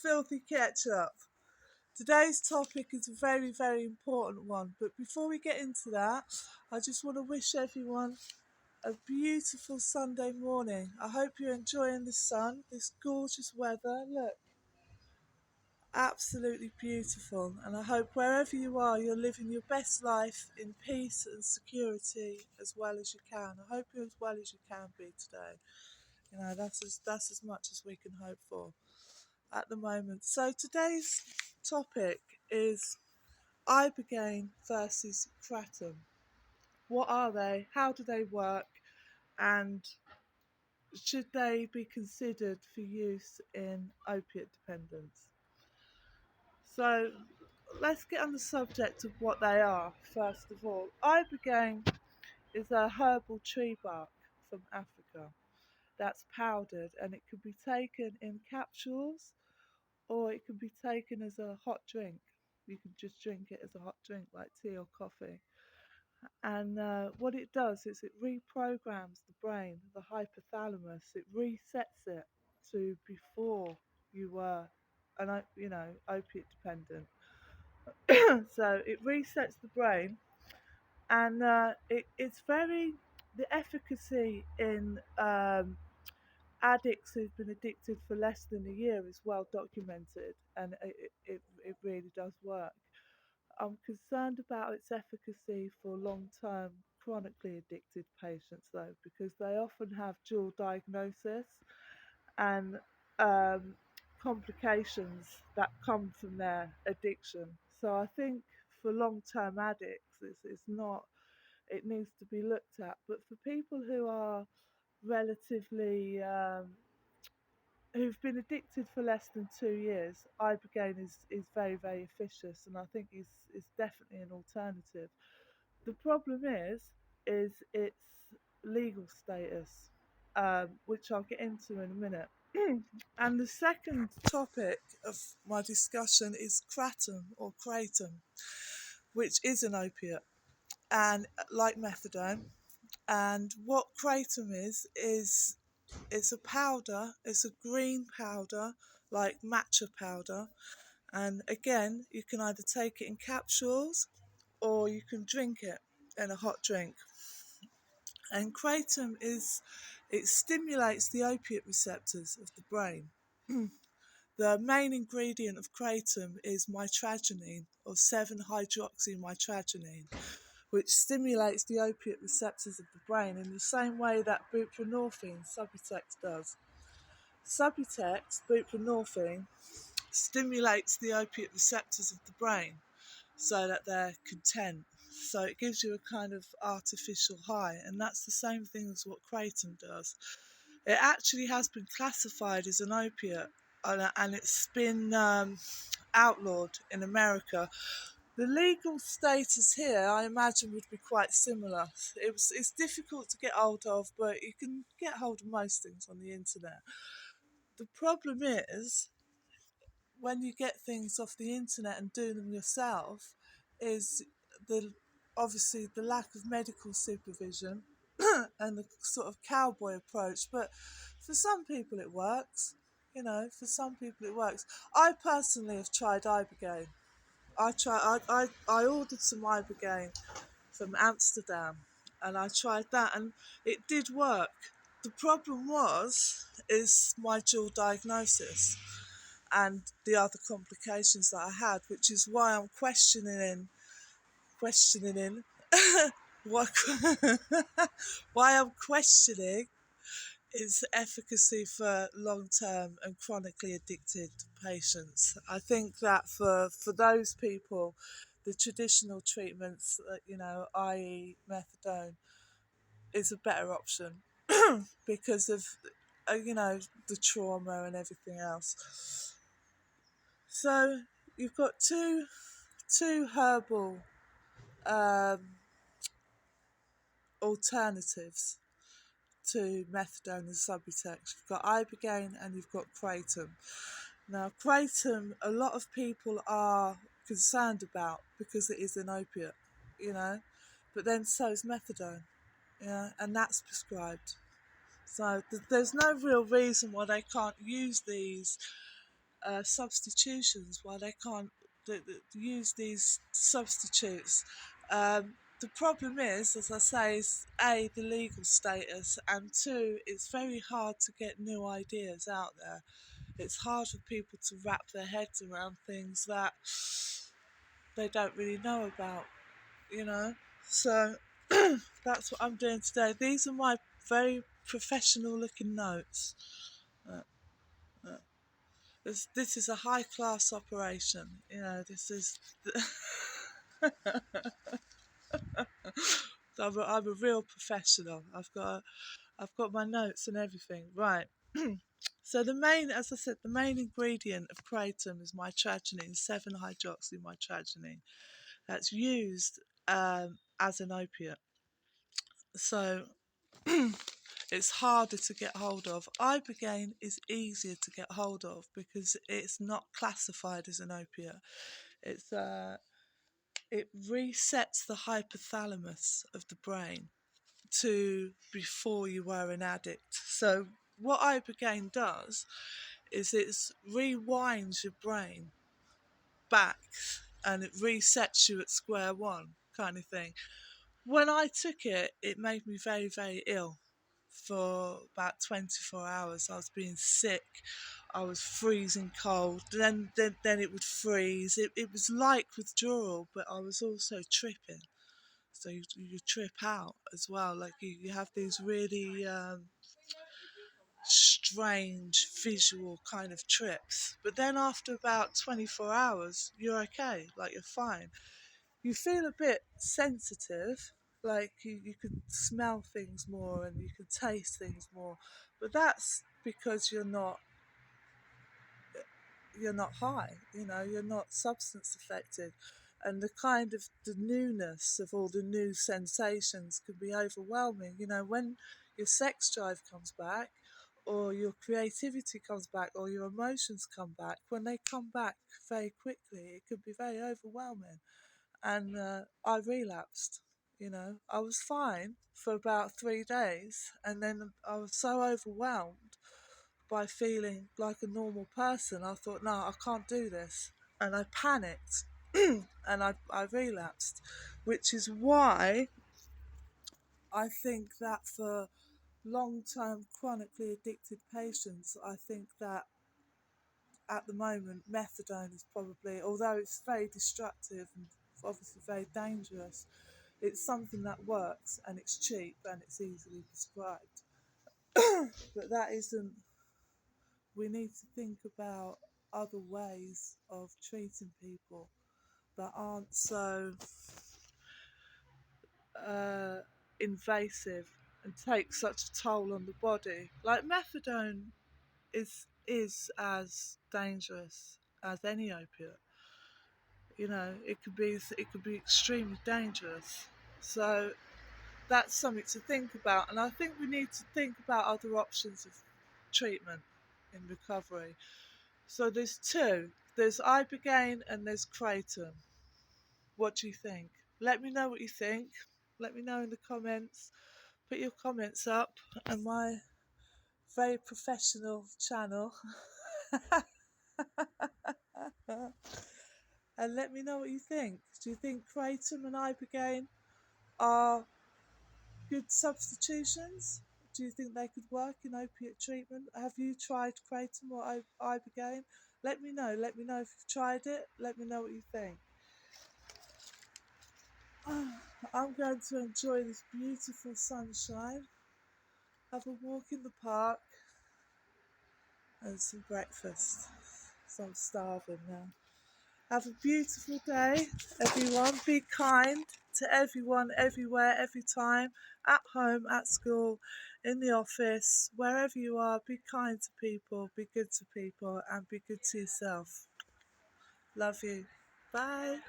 filthy ketchup. Today's topic is a very, very important one. But before we get into that, I just want to wish everyone a beautiful Sunday morning. I hope you're enjoying the sun, this gorgeous weather. Look, absolutely beautiful. And I hope wherever you are, you're living your best life in peace and security as well as you can. I hope you're as well as you can be today. That's as much as we can hope for at the moment. So today's topic is Ibogaine versus Kratom. What are they? How do they work? And should they be considered for use in opiate dependence? So let's get on the subject of what they are first of all. Ibogaine is a herbal tree bark from Africa that's powdered, and it can be taken in capsules or it can be taken as a hot drink. You can just drink it as a hot drink like tea or coffee. And what it does is it reprograms the brain, the hypothalamus. It resets it to before you were opiate dependent. So it resets the brain, and it's very the efficacy in addicts who've been addicted for less than a year is well documented, and it really does work. I'm concerned about its efficacy for long-term chronically addicted patients, though, because they often have dual diagnosis and um, complications that come from their addiction. So I think for long-term addicts, it's not. It needs to be looked at. But for people who are relatively who've been addicted for less than 2 years, Ibogaine is very, very efficacious, and I think is definitely an alternative. The problem is its legal status, which I'll get into in a minute. And the second topic of my discussion is kratom or kratom, which is an opiate, and like methadone. And what kratom is it's a powder, it's a green powder like matcha powder, and again, you can either take it in capsules or you can drink it in a hot drink. And kratom it stimulates the opiate receptors of the brain. The main ingredient of kratom is mitragynine or 7-hydroxymitragynine, which stimulates the opiate receptors of the brain in the same way that buprenorphine, Subutex, does. Subutex, buprenorphine, stimulates the opiate receptors of the brain so that they're content. So it gives you a kind of artificial high, and that's the same thing as what kratom does. It actually has been classified as an opiate, and it's been outlawed in America. The legal status here, I imagine, would be quite similar. It's difficult to get hold of, but you can get hold of most things on the internet. The problem is, when you get things off the internet and do them yourself, is the obviously the lack of medical supervision and the sort of cowboy approach. But for some people it works. For some people it works. I personally have tried Ibogaine. I ordered some Ibogaine from Amsterdam, and I tried that, and it did work. The problem is my dual diagnosis and the other complications that I had, which is why I'm questioning what why I'm questioning its efficacy for long-term and chronically addicted patients. I think that for those people, the traditional treatments, i.e. methadone, is a better option because of the trauma and everything else. So you've got two herbal um, alternatives to methadone and Subutex. You've got Ibogaine and you've got Kratom. Now, Kratom, a lot of people are concerned about because it is an opiate, but then so is methadone, and that's prescribed. So there's no real reason why they can't use these substitutions, why they can't use these substitutes. The problem is, as I say, is A, the legal status, and two, it's very hard to get new ideas out there. It's hard for people to wrap their heads around things that they don't really know about, you know? So that's what I'm doing today. These are my very professional looking notes. Uh, uh, this is a high class operation, you know. This is. I'm a real professional. I've got my notes and everything. Right. So the main, as I said, the main ingredient of kratom is mitragynine, 7-hydroxymitragynine. That's used as an opiate. So it's harder to get hold of. Ibogaine is easier to get hold of because it's not classified as an opiate. It's it resets the hypothalamus of the brain to before you were an addict. So what Ibogaine does is it rewinds your brain back and it resets you at square one kind of thing. When I took it, it made me very, very ill for about 24 hours. I was being sick. I was freezing cold. Then it would freeze. It was like withdrawal, but I was also tripping. So you trip out as well. Like you have these really strange visual kind of trips. But then after about 24 hours, you're okay. Like you're fine. You feel a bit sensitive, like you can smell things more and you can taste things more, but that's because you're not high, you know, you're not substance affected, and the kind of the newness of all the new sensations can be overwhelming. You know, when your sex drive comes back or your creativity comes back or your emotions come back, when they come back very quickly, it can be very overwhelming. And I relapsed. You know, I was fine for about 3 days, and then I was so overwhelmed by feeling like a normal person. I thought, no, I can't do this, and I panicked, and I relapsed, which is why I think that for long-term chronically addicted patients, I think that at the moment methadone is probably, although it's very destructive and obviously very dangerous, it's something that works and it's cheap and it's easily prescribed. But that isn't, we need to think about other ways of treating people that aren't so uh, invasive and take such a toll on the body. Like methadone is as dangerous as any opiate. You know, it could be extremely dangerous. So that's something to think about, and I think we need to think about other options of treatment in recovery. So there's two. There's Ibogaine and there's Kratom. What do you think? Let me know what you think. Let me know in the comments. Put your comments up on my very professional channel. And let me know what you think. Do you think Kratom and Ibogaine are good substitutions? Do you think they could work in opiate treatment? Have you tried Kratom or Ibogaine? Let me know. Let me know if you've tried it. Let me know what you think. I'm going to enjoy this beautiful sunshine, have a walk in the park, and some breakfast. So I'm starving now. Have a beautiful day, everyone. Be kind to everyone, everywhere, every time, at home, at school, in the office, wherever you are. Be kind to people, be good to people, and be good to yourself. Love you. Bye.